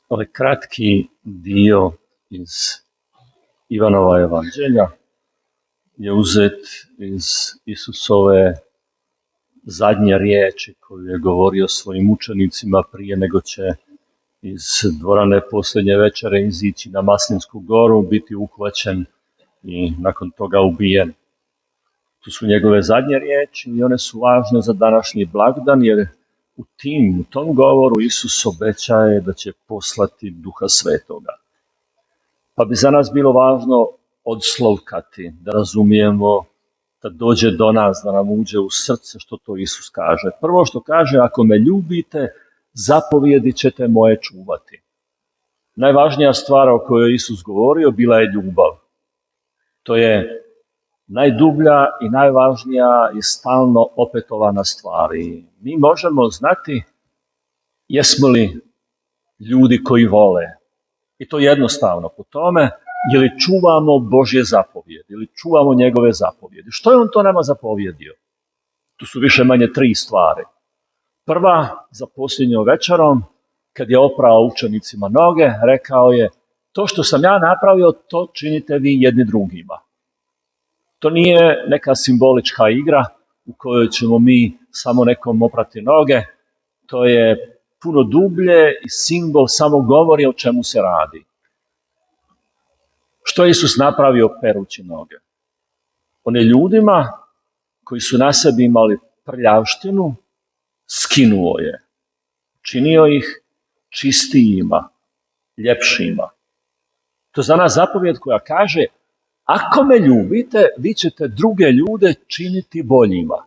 Ovaj kratki dio iz Ivanova evanđelja je uzet iz Isusove zadnje riječi koju je govorio svojim učenicima prije nego će iz dvorane posljednje večere izići na Maslinsku goru, biti uhvaćen i nakon toga ubijen. To su njegove zadnje riječi i one su važne za današnji blagdan, jer u tom govoru Isus obećaje da će poslati Duha Svetoga. Pa bi za nas bilo važno odslovkati, da razumijemo, da dođe do nas, da nam uđe u srce što to Isus kaže. Prvo što kaže, ako me ljubite, zapovjedi ćete moje čuvati. Najvažnija stvar o kojoj je Isus govorio bila je ljubav. To je najdublja i najvažnija i stalno opetovana stvar. I mi možemo znati jesmo li ljudi koji vole. I to jednostavno po tome, je li čuvamo Božje zapovjedi, ili čuvamo njegove zapovjedi. Što je on to nama zapovjedio? Tu su više manje 3 stvari. Prva, za posljednjom večerom, kad je oprao učenicima noge, rekao je, to što sam ja napravio, to činite vi jedni drugima. To nije neka simbolička igra u kojoj ćemo mi samo nekom oprati noge. To je puno dublje i simbol samo govori o čemu se radi. Što je Isus napravio perući noge? On je ljudima koji su na sebi imali prljavštinu, skinuo je. Činio ih čistijima, ljepšima. To je za nas zapovjed koja kaže, ako me ljubite, vi ćete druge ljude činiti boljima.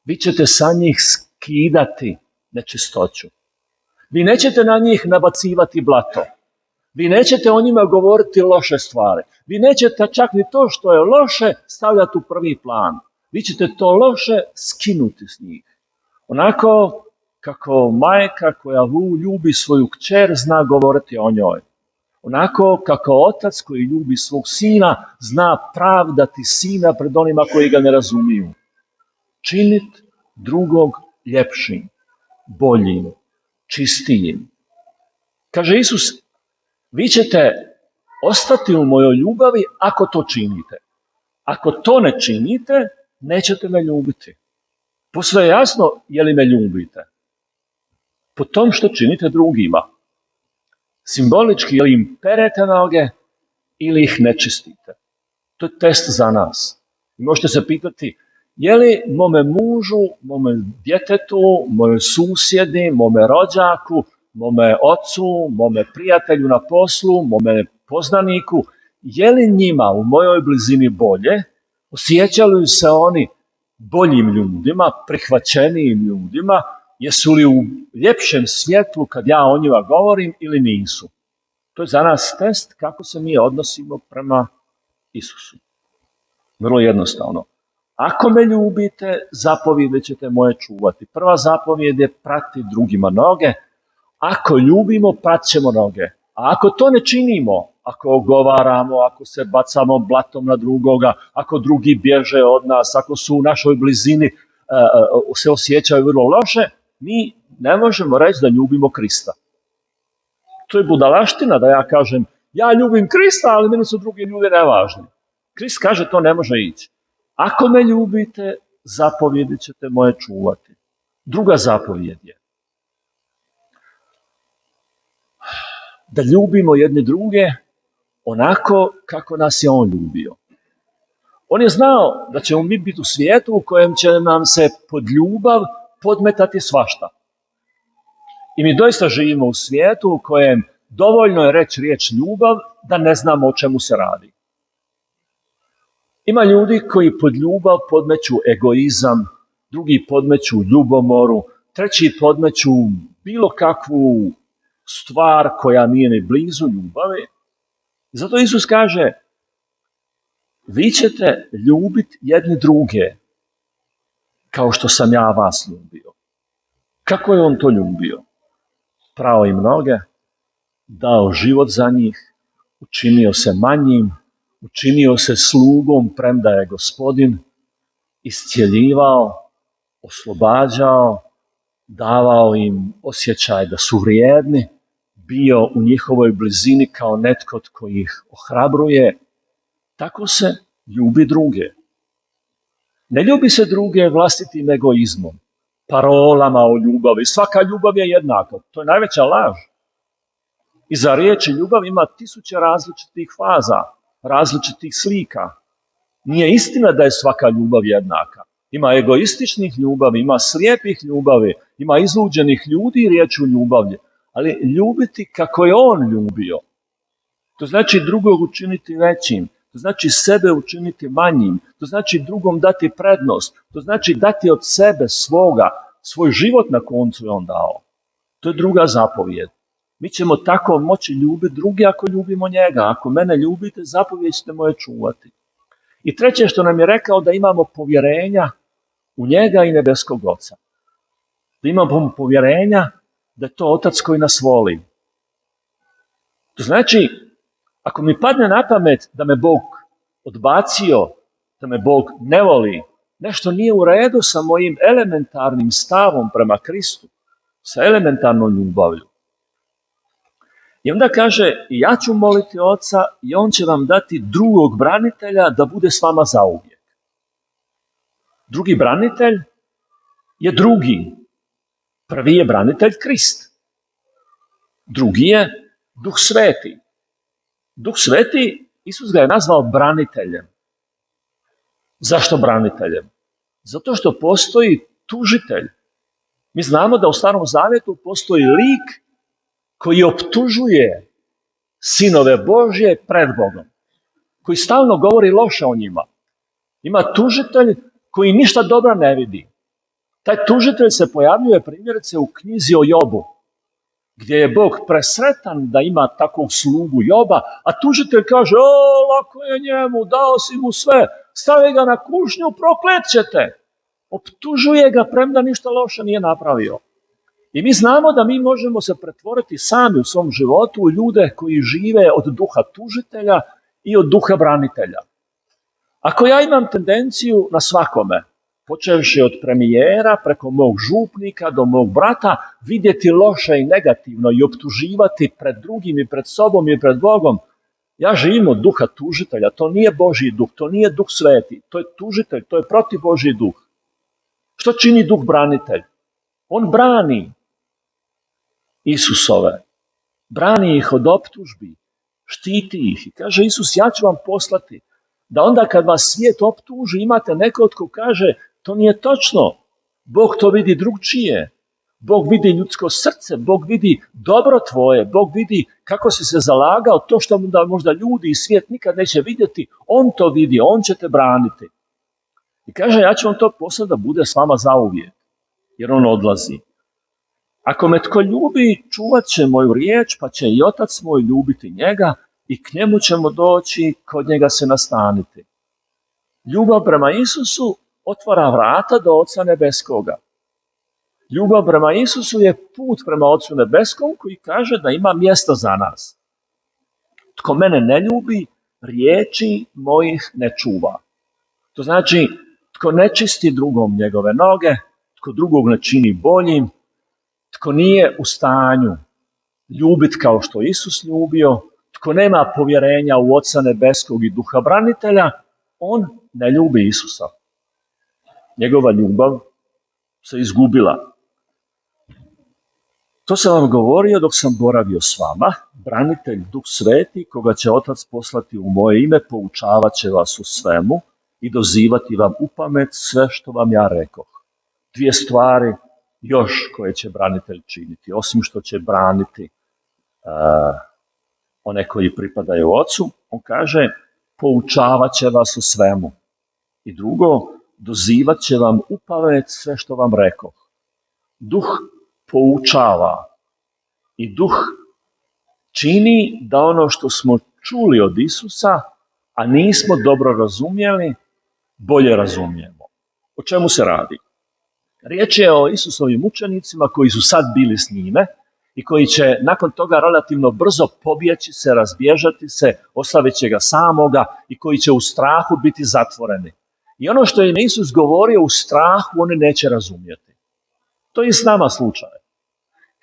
Vi ćete sa njih skidati nečistoću. Vi nećete na njih nabacivati blato. Vi nećete o njima govoriti loše stvari. Vi nećete čak ni to što je loše stavljati u prvi plan. Vi ćete to loše skinuti s njih. Onako kako majka koja ljubi svoju kćer zna govoriti o njoj. Onako kako otac koji ljubi svog sina zna pravdati sina pred onima koji ga ne razumiju. Činit drugog ljepšim, boljim, čistijim. Kaže Isus, vi ćete ostati u mojoj ljubavi ako to činite. Ako to ne činite, nećete me ljubiti. Posve je jasno je li me ljubite. Po tom što činite drugima. Simbolički, ili im perete noge ili ih ne čistite. To je test za nas. Možete se pitati, je li mome mužu, mome djetetu, mome susjedi, mome rođaku, mome ocu, mome prijatelju na poslu, mome poznaniku, je li njima u mojoj blizini bolje? Osjećaju se oni boljim ljudima, prihvaćenijim ljudima? Jesu li u ljepšem svjetlu kad ja o njima govorim ili nisu? To je za nas test kako se mi odnosimo prema Isusu. Vrlo jednostavno. Ako me ljubite, zapovjede ćete moje čuvati. Prva zapovjed je prati drugima noge. Ako ljubimo, prat ćemo noge. A ako to ne činimo, ako ogovaramo, ako se bacamo blatom na drugoga, ako drugi bježe od nas, ako su u našoj blizini, se osjećaju vrlo loše, mi ne možemo reći da ljubimo Krista. To je budalaština da ja kažem, ja ljubim Krista, ali meni su drugi ljudi nevažni. Krist kaže, to ne može ići. Ako me ljubite, zapovjedi ćete moje čuvati. Druga zapovjed je da ljubimo jedni druge onako kako nas je on ljubio. On je znao da ćemo mi biti u svijetu u kojem će nam se pod ljubav podmetati svašta. I mi doista živimo u svijetu u kojem dovoljno je reći riječ ljubav da ne znamo o čemu se radi. Ima ljudi koji pod ljubav podmeću egoizam, drugi podmeću ljubomoru, treći podmeću bilo kakvu stvar koja nije ni blizu ljubavi. Zato Isus kaže, vi ćete ljubiti jedni druge kao što sam ja vas ljubio. Kako je on to ljubio? Prao im noge, dao život za njih, učinio se manjim, učinio se slugom premda je Gospodin, iscjeljivao, oslobađao, davao im osjećaj da su vrijedni, bio u njihovoj blizini kao netko tko ih ohrabruje, tako se ljubi druge. Ne ljubi se druge vlastitim egoizmom, parolama o ljubavi. Svaka ljubav je jednaka. To je najveća laž. Iza riječi ljubav ima 1000 različitih faza, različitih slika. Nije istina da je svaka ljubav jednaka. Ima egoističnih ljubavi, ima slijepih ljubavi, ima izluđenih ljudi riječu ljubavlje. Ali ljubiti kako je on ljubio. To znači drugog učiniti većim. To znači sebe učiniti manjim. To znači drugom dati prednost. To znači dati od sebe svoga. Svoj život na koncu je on dao. To je druga zapovijed. Mi ćemo tako moći ljubiti druge ako ljubimo njega. Ako mene ljubite, zapovijed ćete moje čuvati. I treće što nam je rekao, da imamo povjerenja u njega i nebeskog Oca. Da imamo povjerenja da je to Otac koji nas voli. To znači, ako mi padne na pamet da me Bog odbacio, da me Bog ne voli, nešto nije u redu sa mojim elementarnim stavom prema Kristu, sa elementarnom ljubavlju. I onda kaže, ja ću moliti Oca i on će vam dati drugog branitelja da bude s vama zauvijek. Drugi branitelj je drugi. Prvi je branitelj Krist. Drugi je Duh Sveti. Duh Sveti, Isus ga je nazvao braniteljem. Zašto braniteljem? Zato što postoji tužitelj. Mi znamo da u Starom Zavjetu postoji lik koji optužuje sinove Božje pred Bogom. Koji stalno govori loše o njima. Ima tužitelj koji ništa dobra ne vidi. Taj tužitelj se pojavljuje primjerice u knjizi o Jobu, gdje je Bog presretan da ima takvog slugu Joba, a tužitelj kaže, lako je njemu, dao si mu sve, stavi ga na kušnju, proklet ćete. Optužuje ga premda ništa loše nije napravio. I mi znamo da mi možemo se pretvoriti sami u svom životu u ljude koji žive od duha tužitelja i od duha branitelja. Ako ja imam tendenciju na svakome, počevši od premijera, preko mog župnika do mog brata, vidjeti loše i negativno i optuživati pred drugim i pred sobom i pred Bogom, ja živim od duha tužitelja. To nije Božji duh, to nije Duh Sveti, to je tužitelj, to je protiv Božji duh. Što čini duh branitelj? On brani Isusove, brani ih od optužbi, štiti ih. I kaže Isus, ja ću vam poslati da onda kad vas svijet optuži, imate neko tko kaže, to nije točno. Bog to vidi drugčije. Bog vidi ljudsko srce, Bog vidi dobro tvoje, Bog vidi kako si se zalagao, to što možda ljudi i svijet nikad neće vidjeti, on to vidi, on će te braniti. I kaže, ja ću vam to poslati da bude s vama zauvijek, jer on odlazi. Ako me tko ljubi, čuvat će moju riječ, pa će i Otac moj ljubiti njega i k njemu ćemo doći, kod njega se nastaniti. Ljubav prema Isusu otvara vrata do Oca Nebeskoga. Ljubav prema Isusu je put prema Ocu Nebeskom koji kaže da ima mjesta za nas. Tko mene ne ljubi, riječi mojih ne čuva. To znači, tko ne čisti drugom njegove noge, tko drugog ne čini boljim, tko nije u stanju ljubiti kao što Isus ljubio, tko nema povjerenja u Oca Nebeskog i Duha branitelja, on ne ljubi Isusa. Njegova ljubav se izgubila. To sam vam govorio dok sam boravio s vama. Branitelj, Duh Sveti, koga će Otac poslati u moje ime, poučavat će vas u svemu i dozivati vam u pamet sve što vam ja rekoh. 2 stvari još koje će branitelj činiti, osim što će braniti one koji pripadaju Ocu, on kaže, poučavat će vas u svemu. I drugo, dozivat će vam u pamet sve što vam rekoh. Duh poučava i Duh čini da ono što smo čuli od Isusa, a nismo dobro razumjeli, bolje razumijemo. O čemu se radi? Riječ je o Isusovim učenicima koji su sad bili s njime i koji će nakon toga relativno brzo pobjeći se, razbježati se, ostavit će ga samoga i koji će u strahu biti zatvoreni. I ono što im Isus govorio u strahu, oni neće razumjeti. To je i s nama slučaj.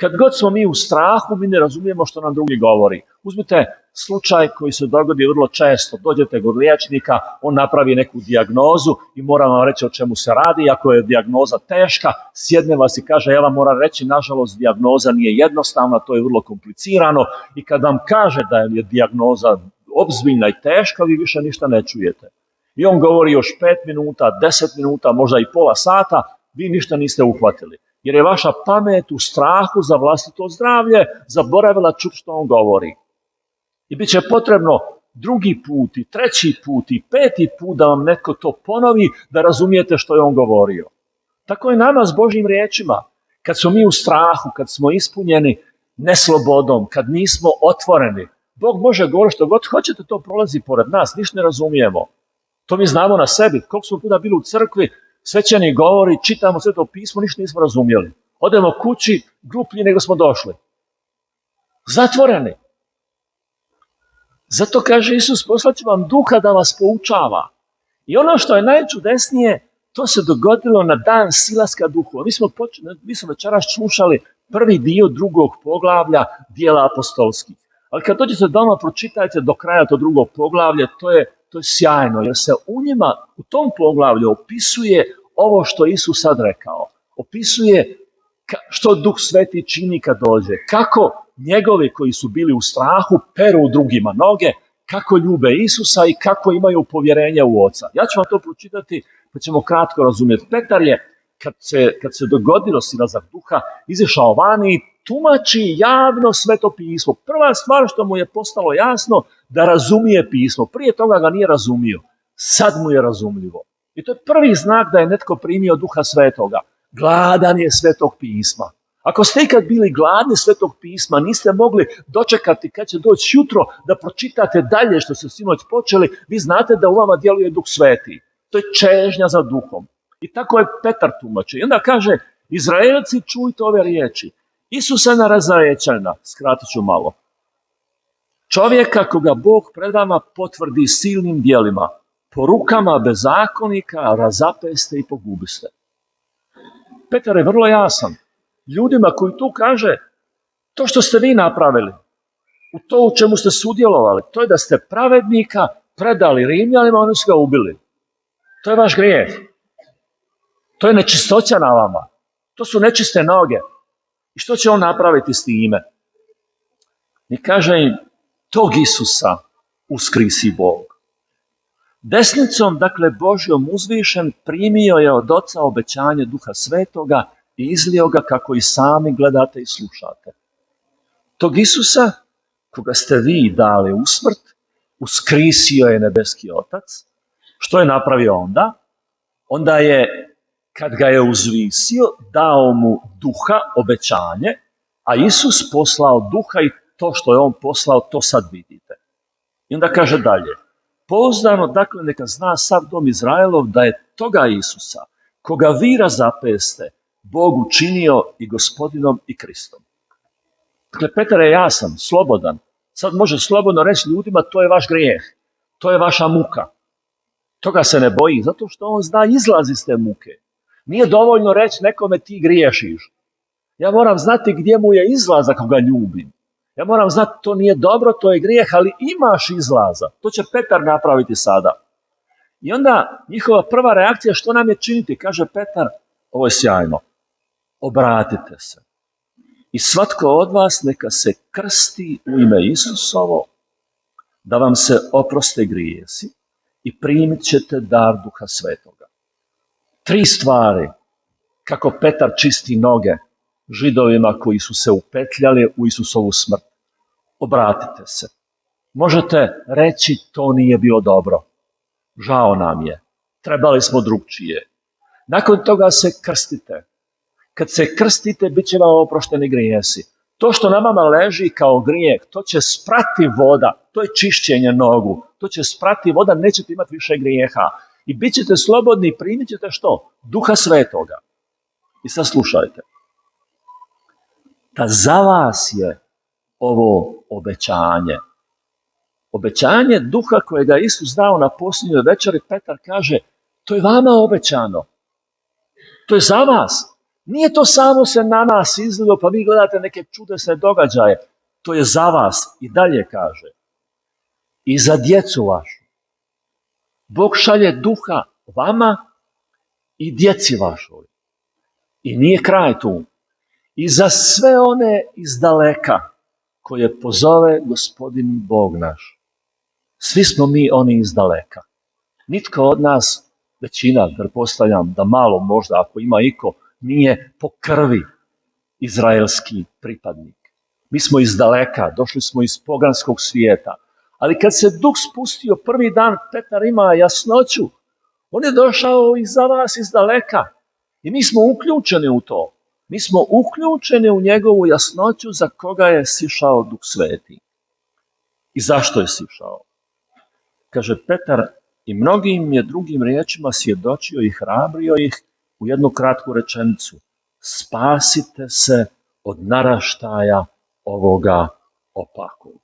Kad god smo mi u strahu, mi ne razumijemo što nam drugi govori. Uzmite slučaj koji se dogodi vrlo često. Dođete kod liječnika, on napravi neku dijagnozu i mora vam reći o čemu se radi. Ako je dijagnoza teška, sjedne vas i kaže, ja vam moram reći, nažalost, dijagnoza nije jednostavna, to je vrlo komplicirano. I kad vam kaže da je dijagnoza obzbiljna i teška, vi više ništa ne čujete. I on govori još 5 minuta, 10 minuta, možda i pola sata, vi ništa niste uhvatili. Jer je vaša pamet u strahu za vlastito zdravlje zaboravila čuti što on govori. I bit će potrebno drugi put i treći put i peti put da vam netko to ponovi da razumijete što je on govorio. Tako je nama s Božjim riječima. Kad smo mi u strahu, kad smo ispunjeni neslobodom, kad nismo otvoreni, Bog može govoriti što god hoćete, to prolazi pored nas, ništa ne razumijemo. To mi znamo na sebi. Koliko smo puta bili u crkvi, svećenik govori, čitamo Sveto pismo, ništa nismo razumjeli. Odemo kući, gluplji nego smo došli. Zatvoreni. Zato kaže Isus, poslat ću vam duha da vas poučava. I ono što je najčudesnije, to se dogodilo na dan silaska duhova. Mi smo večeras slušali prvi dio drugog poglavlja dijela apostolskih. Ali kad dođete doma, pročitajte do kraja to drugo poglavlje, to je sjajno, jer se u njima, u tom poglavlju opisuje ovo što Isus sad rekao. Opisuje što Duh Sveti čini kad dođe, kako njegovi koji su bili u strahu peru drugima noge, kako ljube Isusa i kako imaju povjerenje u Oca. Ja ću vam to pročitati pa ćemo kratko razumjeti. Petar je, kad se dogodilo silazak duha, izašao vani i tumači javno Sveto pismo. Prva stvar što mu je postalo jasno, da razumije pismo. Prije toga ga nije razumio. Sad mu je razumljivo. I to je prvi znak da je netko primio Duha Svetoga. Gladan je Svetog pisma. Ako ste ikad bili gladni Svetog pisma, niste mogli dočekati kad će doći jutro da pročitate dalje što ste sinoć počeli, vi znate da u vama djeluje Duh Sveti. To je čežnja za duhom. I tako je Petar tumači. I onda kaže, Izraelci, čujte ove riječi. Isusa Nazarećana, skratit ću malo, čovjeka koga Bog pred vama potvrdi silnim djelima, po rukama bezakonika razapeste i pogubiste. Petar je vrlo jasan. Ljudima koji tu kaže, to što ste vi napravili, u to u čemu ste sudjelovali, to je da ste pravednika predali Rimljanima, oni su ga ubili. To je vaš grijeh. To je nečistoća na vama. To su nečiste noge. I što će on napraviti s time? I kaže im, tog Isusa uskrisi Bog. Desnicom, dakle Božjom uzvišen, primio je od Oca obećanje Duha Svetoga i izlio ga kako i sami gledate i slušate. Tog Isusa, koga ste vi dali u smrt, uskrisio je nebeski Otac. Što je napravio onda? Onda je, kad ga je uzvisio, dao mu duha, obećanje, a Isus poslao duha i to što je on poslao, to sad vidite. I onda kaže dalje, pouzdano, dakle, neka zna sav dom Izraelov da je toga Isusa, koga vi razapeste, Bog učinio i Gospodinom i Kristom. Dakle, Petar je jasan, slobodan. Sad može slobodno reći ljudima, to je vaš grijeh, to je vaša muka. Toga se ne boji, zato što on zna izlaz iz te muke. Nije dovoljno reći nekome ti griješiš. Ja moram znati gdje mu je izlaz ako ga ljubim. Ja moram znati to nije dobro, to je grijeh, ali imaš izlaza. To će Petar napraviti sada. I onda njihova prva reakcija, što nam je činiti? Kaže Petar, ovo je sjajno. Obratite se. I svatko od vas neka se krsti u ime Isusovo, da vam se oproste grijesi i primit ćete dar Duha Svetoga. 3 stvari kako Petar čisti noge Židovima koji su se upetljali u Isusovu smrt. Obratite se. Možete reći to nije bilo dobro. Žao nam je. Trebali smo drugčije. Nakon toga se krstite. Kad se krstite, bit će vam oprošteni grijesi. To što na vama leži kao grijeh, to će sprati voda. To je čišćenje nogu. To će sprati voda, nećete imati više grijeha. I bit ćete slobodni i primit ćete što? Duha Svetoga. I sad slušajte. Da za vas je ovo obećanje. Obećanje duha kojega Isus dao na posljednjoj večeri, Petar kaže, to je vama obećano. To je za vas. Nije to samo se na nas izlilo, pa vi gledate neke čudesne događaje. To je za vas, i dalje kaže. I za djecu vašu. Bog šalje duha vama i djeci vašoj. I nije kraj tu. I za sve one iz daleka koje pozove Gospodin Bog naš. Svi smo mi oni iz daleka. Nitko od nas, većina, pretpostavljam da malo možda, ako ima iko, nije po krvi izraelski pripadnik. Mi smo iz daleka, došli smo iz poganskog svijeta. Ali kad se Duh spustio prvi dan, Petar ima jasnoću. On je došao iza vas iz daleka. I mi smo uključeni u to. Mi smo uključeni u njegovu jasnoću za koga je sišao Duh Sveti. I zašto je sišao? Kaže Petar, i mnogim je drugim riječima svjedočio i hrabrio ih u jednu kratku rečenicu. Spasite se od naraštaja ovoga opakog.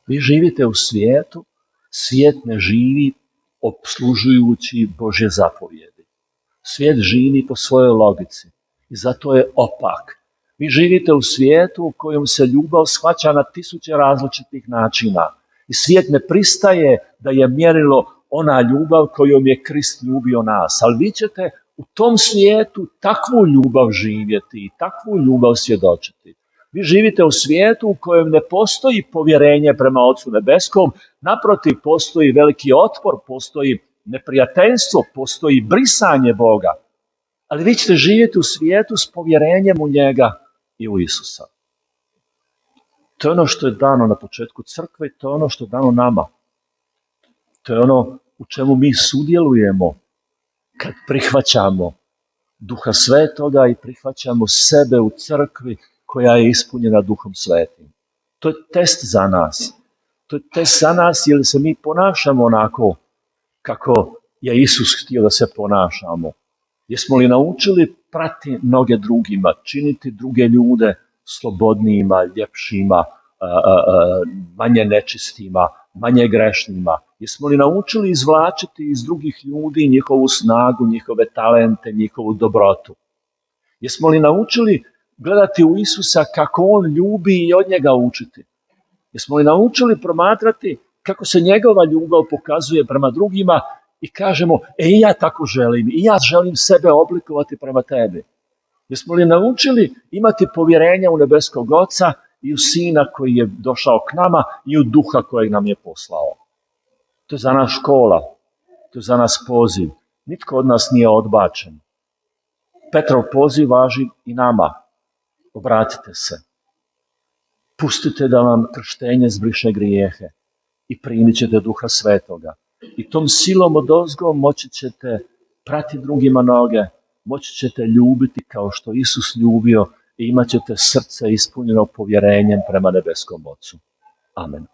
Vi živite u svijetu, svijet ne živi opslužujući Božje zapovjedi. Svijet živi po svojoj logici i zato je opak. Vi živite u svijetu u kojem se ljubav shvaća na 1000 različitih načina. I svijet ne pristaje da je mjerilo ona ljubav kojom je Krist ljubio nas. Ali vi ćete u tom svijetu takvu ljubav živjeti i takvu ljubav svjedočiti. Vi živite u svijetu u kojem ne postoji povjerenje prema Ocu Nebeskom, naprotiv postoji veliki otpor, postoji neprijateljstvo, postoji brisanje Boga. Ali vi ćete živjeti u svijetu s povjerenjem u njega i u Isusa. To je ono što je dano na početku crkve i to je ono što je dano nama. To je ono u čemu mi sudjelujemo kad prihvaćamo Duha Svetoga i prihvaćamo sebe u crkvi koja je ispunjena Duhom Svetim. To je test za nas. To je test za nas jer se mi ponašamo onako kako je Isus htio da se ponašamo. Jesmo li naučili prati noge drugima, činiti druge ljude slobodnijima, ljepšima, manje nečistima, manje grešnima? Jesmo li naučili izvlačiti iz drugih ljudi njihovu snagu, njihove talente, njihovu dobrotu? Jesmo li naučili gledati u Isusa kako on ljubi i od njega učiti? Jesmo li naučili promatrati kako se njegova ljubav pokazuje prema drugima i kažemo, i ja tako želim, i ja želim sebe oblikovati prema tebi? Jesmo li naučili imati povjerenja u nebeskog Oca i u Sina koji je došao k nama i u Duha kojeg nam je poslao? To je za nas škola, to je za nas poziv. Nitko od nas nije odbačen. Petrov poziv važi i nama. Obratite se. Pustite da vam krštenje zbriše grijehe i primit ćete Duha Svetoga. I tom silom odozgo moći ćete prati drugima noge, moći ćete ljubiti kao što Isus ljubio i imat ćete srce ispunjeno povjerenjem prema nebeskom Ocu. Amen.